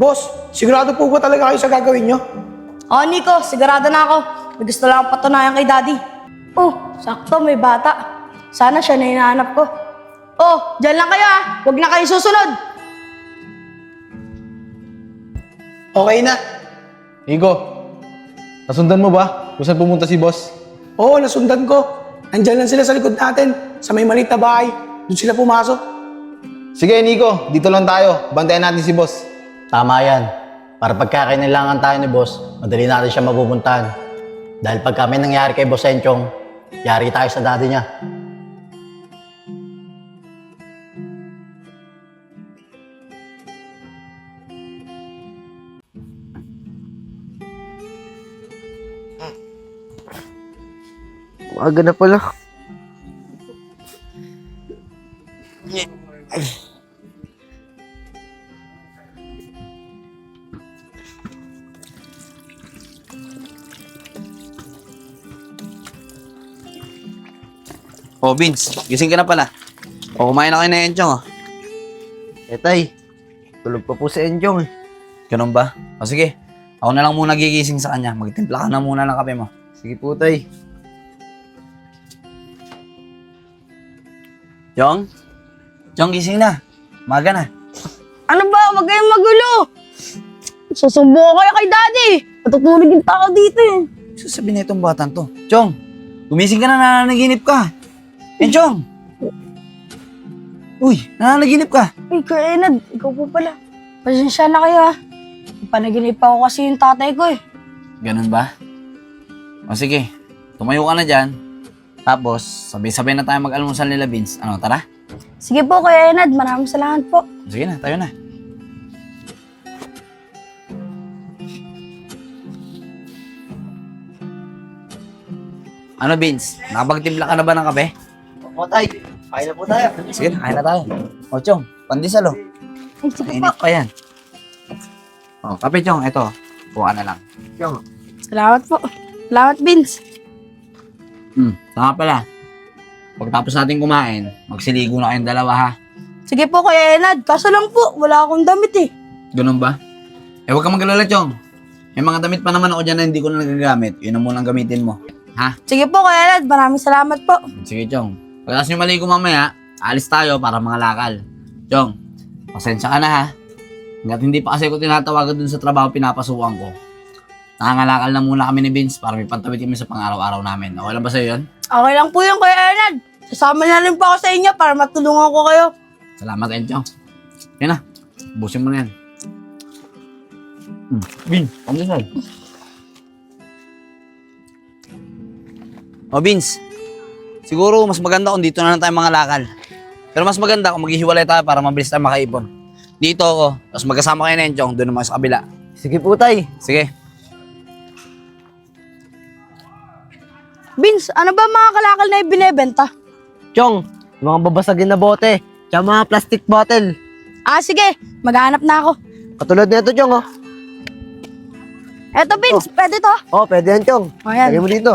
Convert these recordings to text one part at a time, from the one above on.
Boss, sigurado po ba talaga kayo sa gagawin nyo? Oo, Nico, sigurado na ako. May gusto lang akong patunayan kay Daddy. Oh, sakto, may bata. Sana siya na hinahanap ko. Oh, dyan lang kayo ah. Huwag na kayo susunod. Okay na. Igo, nasundan mo ba kung saan pumunta si boss? Oo, nasundan ko. Andyan lang sila sa likod natin, sa may maliit na bahay. Doon sila pumasok. Sige, Nico, dito lang tayo. Bantayan natin si boss. Tama yan. Para pagka kailangan tayo ni boss, madali natin siya mapupuntahan. Dahil pagka may nangyari kay Boss Enchong, yari tayo sa daddy niya. Maaga na pala. Oh, Vince, gising ka na pala. O, kumain na kayo na Enchong, oh. Tay, tulog pa po si Enjong. Ganun ba? O sige, ako na lang muna gigising sa kanya. Magtimpla ka na muna ng kape mo. Sige po, Tay. Jong? Jong, gising na. Maga na. Ano ba? Huwag kayong magulo. Susubo kayo kay Daddy. Matutulog yung tao dito eh. Sasabihin na itong batang to. Jong, gumising ka na, nananaginip ka. Enchong! Uy, nananaginip ka. Ay, Kuya Enad, ikaw po pala. Pasensya na kayo ah. Panaginip pa ako kasi yung tatay ko eh. Ganun ba? O sige, tumayo ka na dyan. Tapos, sabay-sabay na tayo mag-almusal nila, Vince. Ano, tara? Sige po, Kuya Enad. Maraming salamat po. Sige na, tayo na. Ano, Vince? Nakapagtimpla ka na ba ng kape? Opo, Tay. Kain na po tayo. Sige na, kain na tayo. O, Chong, pandesal, oh. Ay, sige po. Mainit pa yan. O, kape, Chong. Ito, buka na lang. Enjong. Salamat po. Salamat, Vince. Tama pala. Pagtapos natin kumain, magsiligo na kayong dalawa, ha? Sige po, Kuya Enad. Kaso lang po, wala akong damit eh. Ganun ba? Eh, huwag ka mag-alala, Chong. May mga damit pa naman ako dyan na hindi ko na nagagamit. Yun ang munang gamitin mo. Ha? Sige po, Kuya Enad. Maraming salamat po. Sige, Chong. Pagkatapos nyo maligo mamaya, alis tayo para mga lakal. Chong, pasensya ka na, ha? Hanggat hindi pa kasi ko tinatawagan dun sa trabaho pinapasukan ko. Nangangalakal na muna kami ni Vince para may pantawid kami sa pang-araw-araw namin. Okay lang ba sa'yo yun? Okay lang po yun, Kuya Enad. Sasama na rin po ako sa inyo para matulungan ko kayo. Salamat, Enchong. Yan na. Busin mo na yan. Vince, pandesal. O, Vince. Siguro mas maganda kung dito na lang tayo mga lakal. Pero mas maganda kung maghihiwalay tayo para mabilis tayo makaipon. Dito ako, tapos magkasama kayo na Enchong, doon naman sa kabila. Sige po, Tay. Sige. Vince, ano ba mga kalakal na ibinebenta? Chong, mga babasagin na bote. Tsaka mga plastic bottle. Ah, sige. Maghanap na ako. Katulad nito, Chong, oh. Eto, Vince. Pwede to. Oh, pwede yan, Chong. O, yan. Lagay mo dito.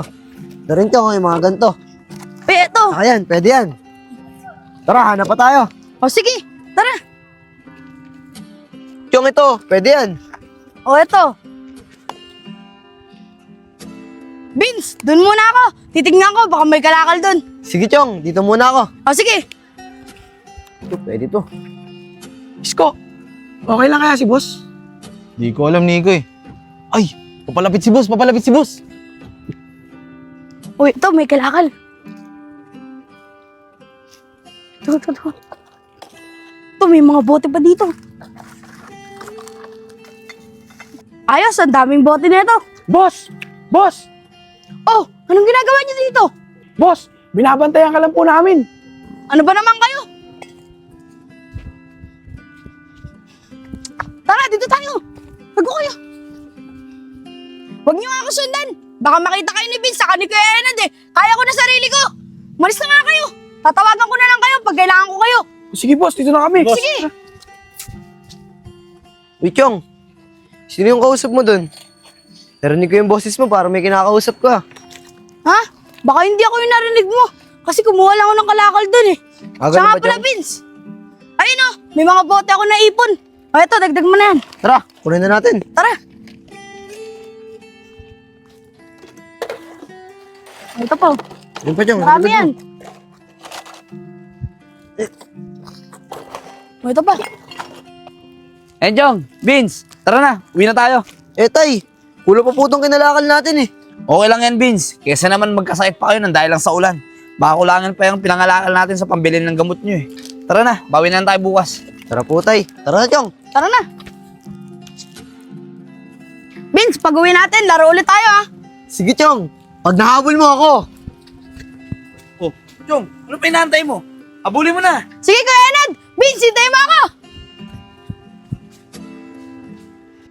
Ito rin, Chong, oh, yung mga ganito. Eto. Ayan, pwede yan. Tara, hanap pa tayo. O, sige. Tara. Chong, ito, pwede yan. O, eto. Vince, dun muna ako. Titignan ko, baka may kalakal dun. Sige, Chong, dito muna ako. O, sige. Ito, pwede to. Isko, okay lang kaya si boss? Di ko alam, Nico eh. Ay, papalapit si boss, papalapit si boss. Uy, ito, may kalakal. Ito. Ito, may mga bote pa dito. Ayos, ang daming bote na ito. Boss! Boss! Oh, anong ginagawa niyo dito? Boss! Binabantayan ka lang po namin. Ano ba naman kayo? Tara, dito tayo. Bago kayo. Huwag niyo nga ako sundan. Baka makita kayo ni Vince, saka ni Kuya Enad eh. Kaya ko na sarili ko. Malis na nga kayo. Tatawagan ko na lang kayo pag kailangan ko kayo. Sige boss, dito na kami. Sige. Uy, Chong, sino yung kausap mo dun? Narinig ko yung boses mo para may kinakausap ka. Ha? Baka hindi ako yung narinig mo. Kasi kumuha lang ako ng kalakal dun eh. Ah, Siya ganun nga ba, pala, Chong? Vince. Ayun oh, may mga bote ako na ipon. O ito, dagdag mo na yan. Tara, kunin na natin. Tara. O, ito po. Yun pa, Chong. Marami yan. O, ito pa. Jong, Vince, tara na, uwi na tayo. Eh, tay, kulo pa po itong kinalakal natin eh. Okay lang yan, Vince. Kesa naman magkasakit pa kayo nang dahil lang sa ulan. Baka kulangan pa yung pinangalakal natin sa pambili ng gamot nyo eh. Tara na, bawi na lang tayo bukas. Tara po, tay. Tara na, Chong. Tara na. Vince, pag uwi natin, laro ulit tayo ah. Sige, Chong. Pag nahabol mo ako. Oh, Jong, ano pa inaantay mo? Abulin mo na. Sige, Kuya Ned. Vince, hintayin mo ako.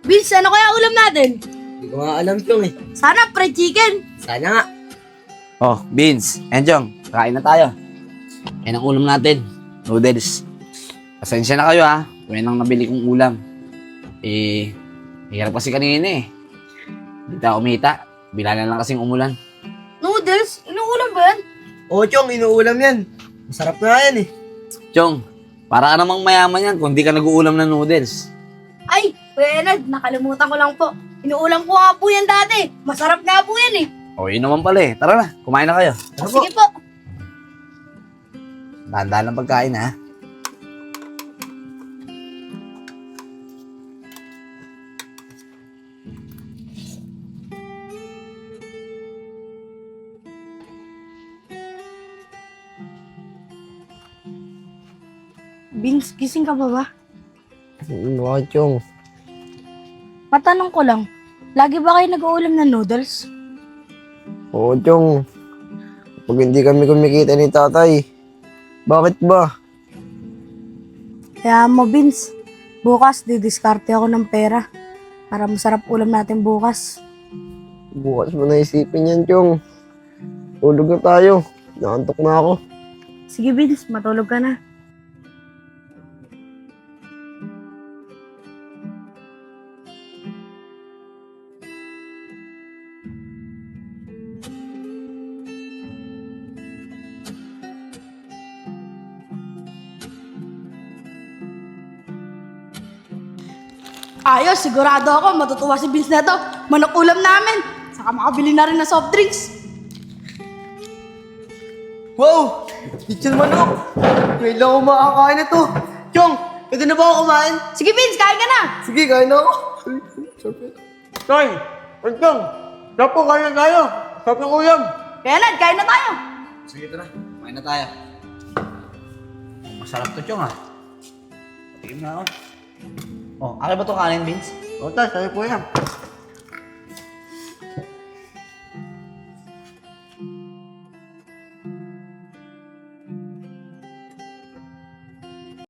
Vince, ano kaya ulam natin? Hindi ko nga alam, Chong eh. Sana fried chicken. Sana nga. Oh, Vince, Jong, kain na tayo. Yan ang ulam natin, noodles. Pasensya na kayo ha, kung yan ang nabili kong ulam. Hirap kasi kanina eh. Hindi tayo umita, bilalan lang kasing umulan. Noodles? Inuulam ba yan? Oo, Chong, inuulam yan. Masarap nga yan eh. Jong, para ka namang mayaman yan kung di ka nag-uulam ng noodles. Ay, Kuya Ned, nakalimutan ko lang po. Inuulam ko nga po yan dati. Masarap nga po yan eh. O, yun naman pala eh. Tara na, kumain na kayo. Tara po. Sige po. Dahan-dahan lang pagkain ha. Vince, gising ka ba? Bakit, Chong? Matanong ko lang, lagi ba kayo nag-uulam ng noodles? Oo, Chong. Pag hindi kami kumikita ni tatay, bakit ba? Kaya mo, Vince, bukas didiskarte ako ng pera para masarap ulam natin bukas. Bukas mo na isipin yan, Chong. Tulog na tayo. Nakantok na ako. Sige, Vince, matulog ka na. Ayos, sigurado ako matutuwa si Vince na to. Manok ulam namin. Saka makabili na rin ng soft drinks. Wow! Lechon manok! Ngayon lang ako makakain na to. Chong, pwede na ba ako kumain? Sige, Vince, kain ka na. Sige, kain na ako. Tay! Chong! Dapo, kain na tayo. Sarap ng ulam. Kaya Ned, kain na tayo. Sige, tara. Kumain na tayo. Masarap to, Chong ha. Tingin na ako. Oh, akin ba to kanin, Vince? O, tay, tayo po yan.